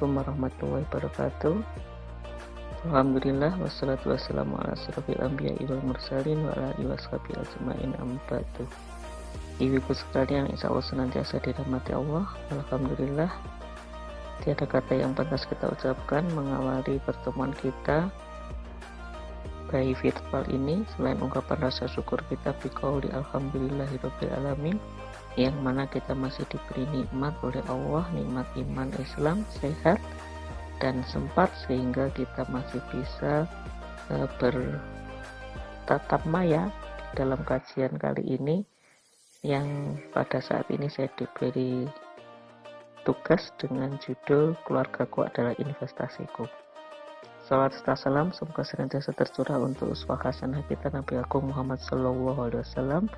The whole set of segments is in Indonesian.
Assalamualaikum warahmatullahi wabarakatuh. Alhamdulillah wassalatu wassalamu ala asyrofil anbiya'i wal mursalin wa ala alihi washabihi ajmain amma ba'du. Ibu-ibu sekalian, insya Allah senantiasa dirahmati Allah. Alhamdulillah, tiada kata yang pantas kita ucapkan mengawali pertemuan kita by virtual ini selain ungkapan rasa syukur kita biqauli alhamdulillahirabbil alamin, yang mana kita masih diberi nikmat oleh Allah, nikmat iman Islam, sehat dan sempat sehingga kita masih bisa bertatap maya dalam kajian kali ini, yang pada saat ini saya diberi tugas dengan judul Keluargaku adalah Investasiku. Salawat serta salam semoga senantiasa tercurah untuk uswah hasanah kita Nabi Agung Muhammad SAW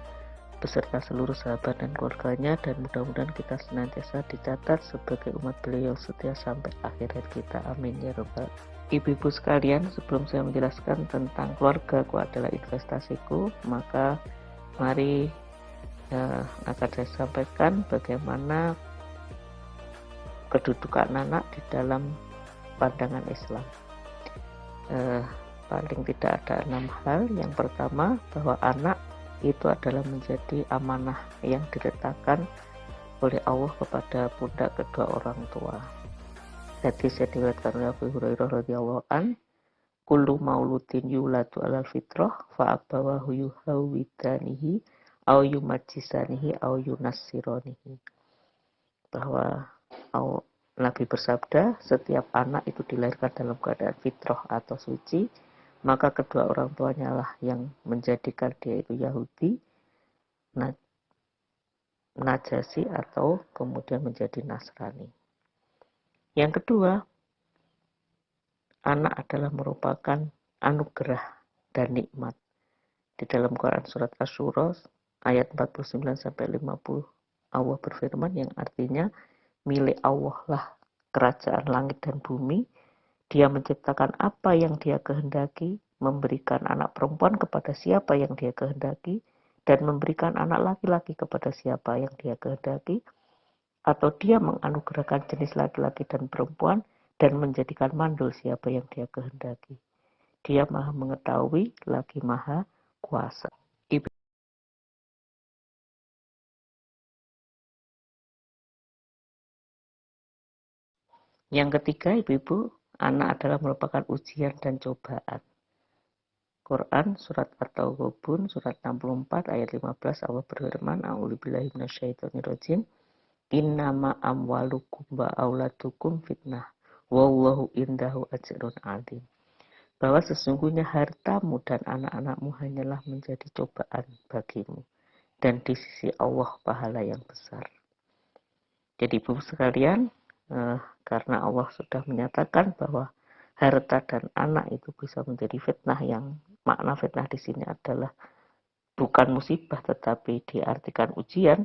beserta seluruh sahabat dan keluarganya, dan mudah-mudahan kita senantiasa dicatat sebagai umat beliau setia sampai akhir hayat kita. Amin ya rabbal. Ibu-ibu sekalian, sebelum saya menjelaskan tentang keluargaku adalah investasiku, maka mari akan saya sampaikan bagaimana kedudukan anak di dalam pandangan Islam. Paling tidak ada 6 hal. Yang pertama, bahwa anak itu adalah menjadi amanah yang diletakkan oleh Allah kepada pundak kedua orang tua. Jadi saya diriwayatkan oleh Abu Hurairah radhiyallahu an, kullu mauludin yuladu alal fitrah fa abawahu yuhawidanihi au yumajjisanihi au yunassironihi. Bahwa Nabi bersabda, setiap anak itu dilahirkan dalam keadaan fitrah atau suci, maka kedua orang tuanya lah yang menjadikan dia itu Yahudi, Najasi, atau kemudian menjadi Nasrani. Yang kedua, anak adalah merupakan anugerah dan nikmat. Di dalam Quran surat Asy-Syura ayat 49-50 Allah berfirman, yang artinya milik Allah lah kerajaan langit dan bumi. Dia menciptakan apa yang dia kehendaki, memberikan anak perempuan kepada siapa yang dia kehendaki, dan memberikan anak laki-laki kepada siapa yang dia kehendaki, atau dia menganugerahkan jenis laki-laki dan perempuan dan menjadikan mandul siapa yang dia kehendaki. Dia maha mengetahui lagi maha kuasa. Yang ketiga, ibu-ibu, anak adalah merupakan ujian dan cobaan. Quran surat At-Taghabun surat 64 ayat 15 Allah berfirman, a'udzubillahi minasyaitonirrajim, innama amwalukum wa auladukum fitnah wallahu indahu ajrun adzim. Bahwa sesungguhnya hartamu dan anak-anakmu hanyalah menjadi cobaan bagimu, dan di sisi Allah pahala yang besar. Jadi ibu sekalian, karena Allah sudah menyatakan bahwa harta dan anak itu bisa menjadi fitnah, yang makna fitnah di sini adalah bukan musibah tetapi diartikan ujian,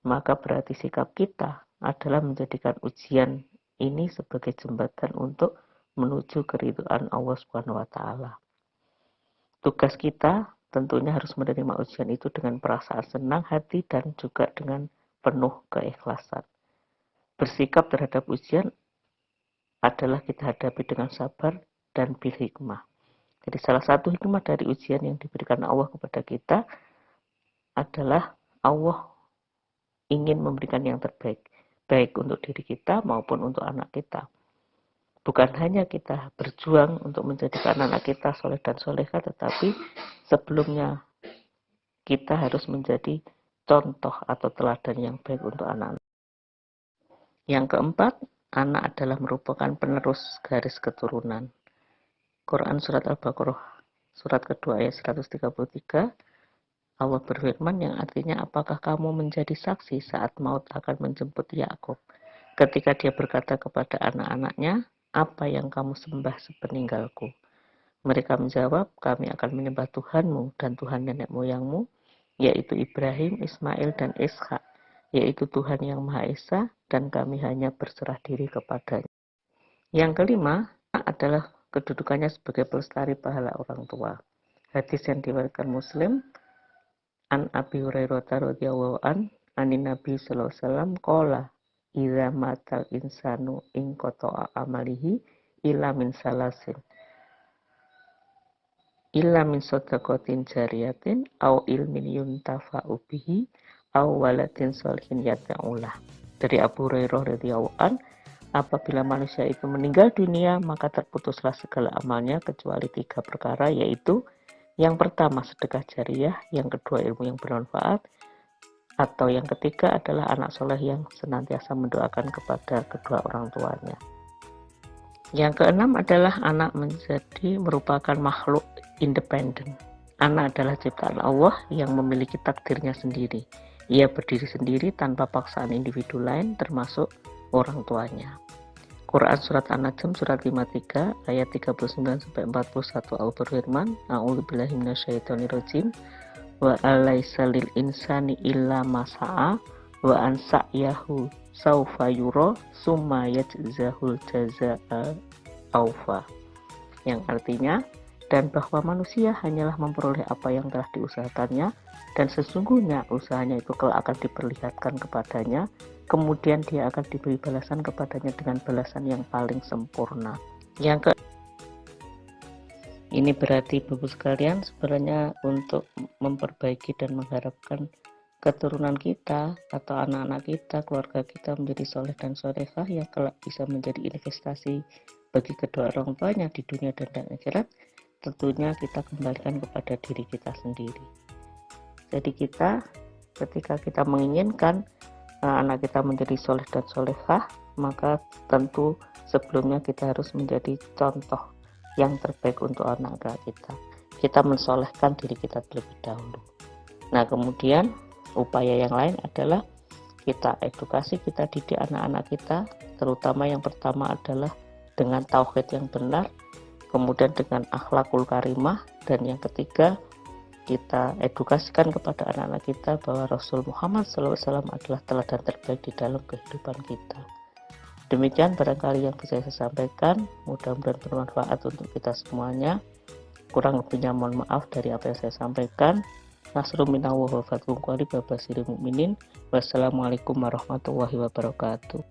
maka berarti sikap kita adalah menjadikan ujian ini sebagai jembatan untuk menuju keridhaan Allah Subhanahu wa taala. Tugas kita tentunya harus menerima ujian itu dengan perasaan senang hati dan juga dengan penuh keikhlasan. Bersikap terhadap ujian adalah kita hadapi dengan sabar dan bil hikmah. Jadi salah satu hikmah dari ujian yang diberikan Allah kepada kita adalah Allah ingin memberikan yang terbaik, baik untuk diri kita maupun untuk anak kita. Bukan hanya kita berjuang untuk menjadikan anak kita soleh dan soleha, tetapi sebelumnya kita harus menjadi contoh atau teladan yang baik untuk anak-anak. Yang keempat, anak adalah merupakan penerus garis keturunan. Quran surat Al-Baqarah surat kedua ayat 133 Allah berfirman, yang artinya, apakah kamu menjadi saksi saat maut akan menjemput Yakub ketika dia berkata kepada anak-anaknya, apa yang kamu sembah sepeninggalku? Mereka menjawab, kami akan menyembah Tuhanmu dan Tuhan nenek moyangmu, yaitu Ibrahim, Ismail, dan Ishak, yaitu Tuhan yang Maha Esa, dan kami hanya berserah diri kepadanya. Yang kelima adalah kedudukannya sebagai pelestari pahala orang tua. Hadis yang diriwayatkan Muslim, an Abi Hurairah radhiyallahu an, anin Nabi sallallahu alaihi wasallam qala, idza matal insanu ing qata'a amalihi illa min salasin illa min shadaqatin jariyatin au ilmin yuntafa'u bihi au waladin sholihin yad'ulah. Dari Abu Hurairah radhiyallahu an, apabila manusia itu meninggal dunia maka terputuslah segala amalnya kecuali 3 perkara, yaitu yang pertama sedekah jariyah, yang kedua ilmu yang bermanfaat, atau yang ketiga adalah anak soleh yang senantiasa mendoakan kepada kedua orang tuanya. Yang keenam adalah anak merupakan makhluk independen. Anak adalah ciptaan Allah yang memiliki takdirnya sendiri. Ia berdiri sendiri tanpa paksaan individu lain termasuk orang tuanya. Quran Surat An-Najm Surat 53 ayat 39-41 Allah berfirman, A'udzubillahi minasyaitonirrajim, wa alaysa lil insani illa ma sa'a wa an sa'yahu saufa yura summa yajzahul jazaa'a aufa. Yang artinya, dan bahwa manusia hanyalah memperoleh apa yang telah diusahakannya, dan sesungguhnya usahanya itu kelak akan diperlihatkan kepadanya, kemudian dia akan diberi balasan kepadanya dengan balasan yang paling sempurna. Ini berarti Bapak sekalian sebenarnya untuk memperbaiki dan mengharapkan keturunan kita atau anak-anak kita, keluarga kita menjadi soleh dan solehah yang kelak bisa menjadi investasi bagi kedua orang tuanya di dunia dan akhirat, tentunya kita kembalikan kepada diri kita sendiri. Jadi ketika kita menginginkan anak kita menjadi soleh dan solehah, maka tentu sebelumnya kita harus menjadi contoh yang terbaik untuk anak kita. Kita mensolehkan diri kita terlebih dahulu. Nah, kemudian upaya yang lain adalah kita edukasi, kita didik anak-anak kita, terutama yang pertama adalah dengan tauhid yang benar, kemudian dengan akhlakul karimah, dan yang ketiga kita edukasikan kepada anak-anak kita bahwa Rasul Muhammad SAW adalah teladan terbaik di dalam kehidupan kita. Demikian barangkali yang bisa saya sampaikan, mudah-mudahan bermanfaat untuk kita semuanya. Kurang lebihnya mohon maaf dari apa yang saya sampaikan. Nasrul minallah wa fathun qarib wa basyiril mu'minin. Wassalamualaikum warahmatullahi wabarakatuh.